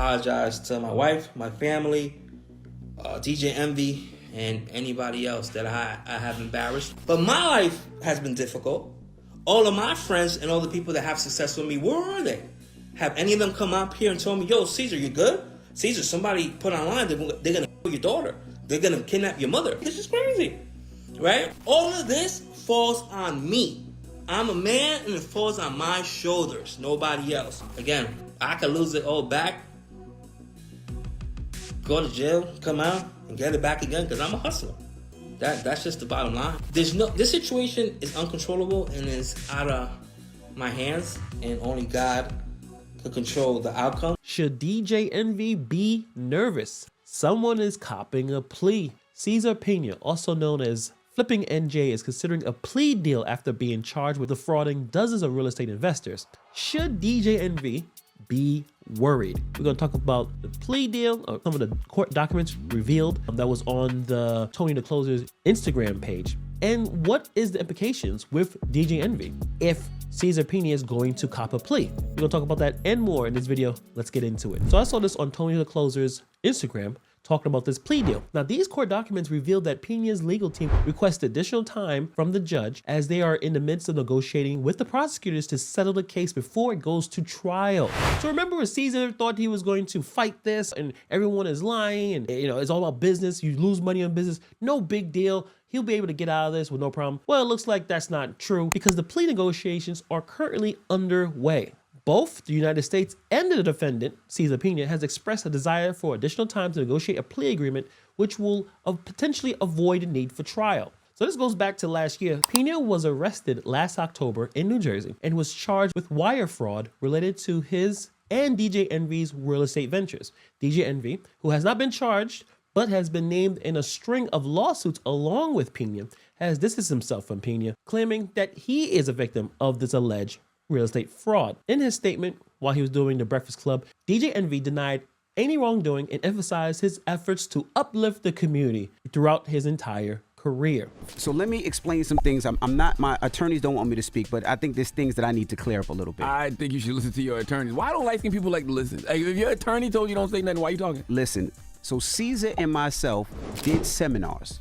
apologize to my wife, my family, DJ Envy, and anybody else that I have embarrassed. But my life has been difficult. All of my friends and all the people that have success with me, where are they? Have any of them come up here and told me, yo, Cesar, you good? Cesar, somebody put online, they're gonna kill your daughter. They're gonna kidnap your mother. This is crazy, right? All of this falls on me. I'm a man and it falls on my shoulders, nobody else. Again, I could lose it all back, go to jail, come out, and get it back again because I'm a hustler. That's just the bottom line. This situation is uncontrollable and is out of my hands, and only God could control the outcome. Should DJ Envy be nervous? Someone is copping a plea. Cesar Pina, also known as Flipping NJ, is considering a plea deal after being charged with defrauding dozens of real estate investors. Should DJ Envy be worried? We're going to talk about the plea deal, or some of the court documents revealed that was on the Tony the Closer's Instagram page, and what is the implications with DJ Envy if Cesar Pina is going to cop a plea. We're going to talk about that and more in this video. Let's get into it. So I saw this on Tony the Closer's Instagram talking about this plea deal. Now, these court documents revealed that Pina's legal team requested additional time from the judge as they are in the midst of negotiating with the prosecutors to settle the case before it goes to trial. So remember when Cesar thought he was going to fight this and everyone is lying and it's all about business, you lose money on business, no big deal, he'll be able to get out of this with no problem. Well, it looks like that's not true because the plea negotiations are currently underway. Both the United States and the defendant, Cesar Pina, has expressed a desire for additional time to negotiate a plea agreement, which will potentially avoid a need for trial. So this goes back to last year. Pina was arrested last October in New Jersey and was charged with wire fraud related to his and DJ Envy's real estate ventures. DJ Envy, who has not been charged, but has been named in a string of lawsuits along with Pina, has distanced himself from Pina, claiming that he is a victim of this alleged real estate fraud. In his statement while he was doing the Breakfast Club, DJ Envy denied any wrongdoing and emphasized his efforts to uplift the community throughout his entire career. So let me explain some things. I'm not, my attorneys don't want me to speak, but I think there's things that I need to clear up a little bit. I think you should listen to your attorneys. Why don't light-skinned people like to listen? Like, if your attorney told you don't say nothing, why you talking? Listen, so Cesar and myself did seminars.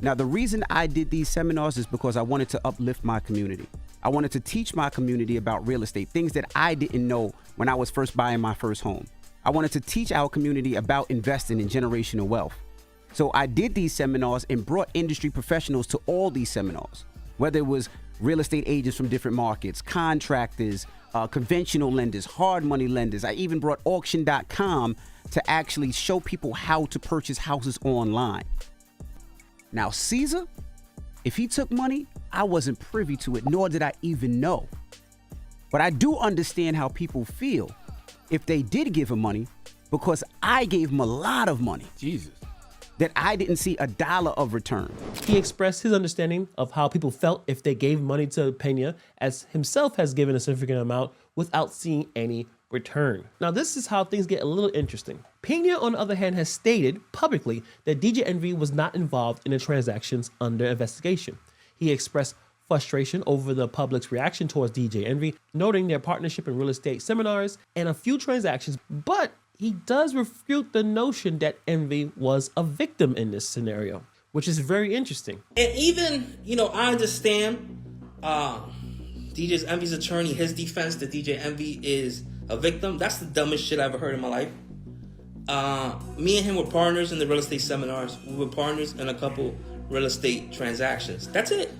Now, the reason I did these seminars is because I wanted to uplift my community. I wanted to teach my community about real estate, things that I didn't know when I was first buying my first home. I wanted to teach our community about investing in generational wealth. So I did these seminars and brought industry professionals to all these seminars, whether it was real estate agents from different markets, contractors, conventional lenders, hard money lenders. I even brought auction.com to actually show people how to purchase houses online. Now, Cesar, if he took money, I wasn't privy to it, nor did I even know. But I do understand how people feel if they did give him money, because I gave him a lot of money. Jesus. That I didn't see a dollar of return. He expressed his understanding of how people felt if they gave money to Pina, as himself has given a significant amount without seeing any return. Now, this is how things get a little interesting. Pina, on the other hand, has stated publicly that DJ Envy was not involved in the transactions under investigation. He expressed frustration over the public's reaction towards DJ Envy, noting their partnership in real estate seminars and a few transactions, but he does refute the notion that Envy was a victim in this scenario, which is very interesting. And even, I understand DJ Envy's attorney, his defense that DJ Envy is a victim. That's the dumbest shit I ever heard in my life. Me and him were partners in the real estate seminars. We were partners in a couple real estate transactions. That's it.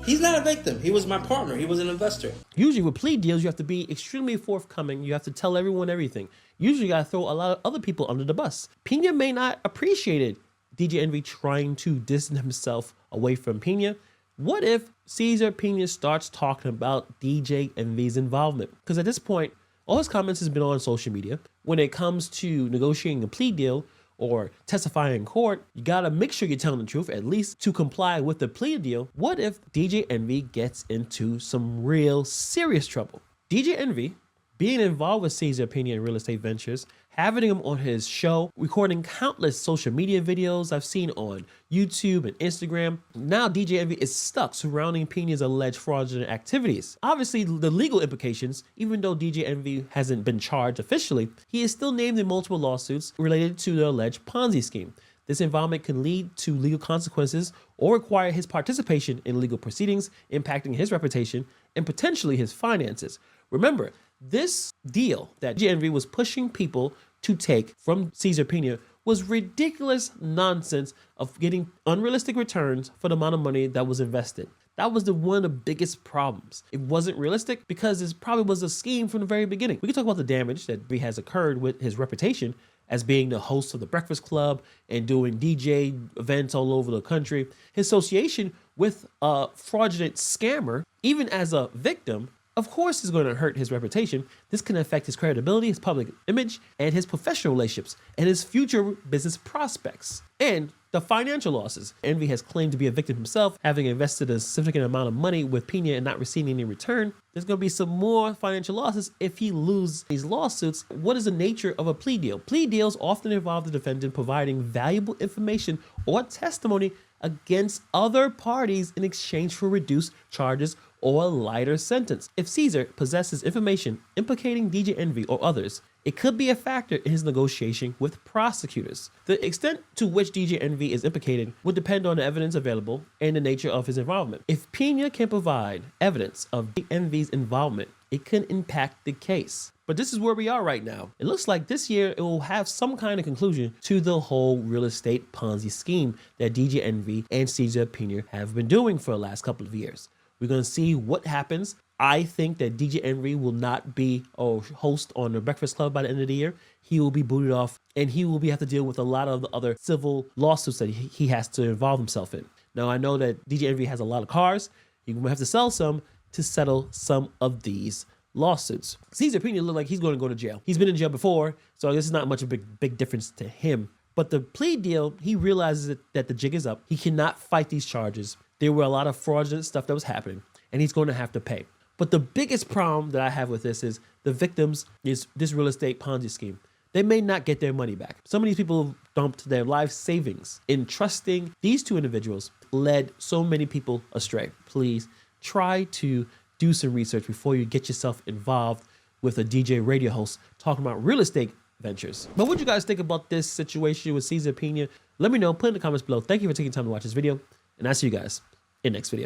He's not a victim. He was my partner. He was an investor. Usually with plea deals, you have to be extremely forthcoming. You have to tell everyone everything. Usually you got to throw a lot of other people under the bus. Pina may not appreciate it. DJ Envy trying to distance himself away from Pina. What if Cesar Pina starts talking about DJ Envy's involvement? Because at this point, all his comments has been on social media. When it comes to negotiating a plea deal or testifying in court, you gotta make sure you're telling the truth, at least to comply with the plea deal. What if DJ Envy gets into some real serious trouble? DJ Envy being involved with Cesar Pina in real estate ventures, having him on his show, recording countless social media videos I've seen on YouTube and Instagram. Now DJ Envy is stuck surrounding Pina's alleged fraudulent activities. Obviously, the legal implications, even though DJ Envy hasn't been charged officially, he is still named in multiple lawsuits related to the alleged Ponzi scheme. This involvement can lead to legal consequences or require his participation in legal proceedings, impacting his reputation and potentially his finances. Remember, this deal that GNV was pushing people to take from Cesar Pina was ridiculous nonsense of getting unrealistic returns for the amount of money that was invested. That was one of the biggest problems. It wasn't realistic because this probably was a scheme from the very beginning. We can talk about the damage that has occurred with his reputation as being the host of the Breakfast Club and doing DJ events all over the country. His association with a fraudulent scammer, even as a victim, of course is going to hurt his reputation. This can affect his credibility, his public image, and his professional relationships, and his future business prospects, and the financial losses. Envy has claimed to be a victim himself, having invested a significant amount of money with Pina and not receiving any return. There's going to be some more financial losses if he loses these lawsuits. What is the nature of a plea deal? Plea deals often involve the defendant providing valuable information or testimony against other parties in exchange for reduced charges or a lighter sentence. If Cesar possesses information implicating DJ Envy or others, it could be a factor in his negotiation with prosecutors. The extent to which DJ Envy is implicated would depend on the evidence available and the nature of his involvement. If Pina can provide evidence of DJ Envy's involvement, it can impact the case. But this is where we are right now. It looks like this year it will have some kind of conclusion to the whole real estate Ponzi scheme that DJ Envy and Cesar Pina have been doing for the last couple of years. We're going to see what happens. I think that DJ Envy will not be a host on the Breakfast Club by the end of the year. He will be booted off, and he will have to deal with a lot of the other civil lawsuits that he has to involve himself in. Now, I know that DJ Envy has a lot of cars. You're going to have to sell some to settle some of these lawsuits. Cesar Pina look like he's going to go to jail. He's been in jail before, so this is not much of a big difference to him. But the plea deal, he realizes that the jig is up. He cannot fight these charges. There were a lot of fraudulent stuff that was happening, and he's going to have to pay. But the biggest problem that I have with this is the victims is this real estate Ponzi scheme. They may not get their money back. Some of these people dumped their life savings in trusting these two individuals, led so many people astray. Please try to do some research before you get yourself involved with a DJ radio host talking about real estate ventures. But what you guys think about this situation with Cesar Pina? Let me know. Put in the comments below. Thank you for taking time to watch this video, and I'll see you guys in the next video.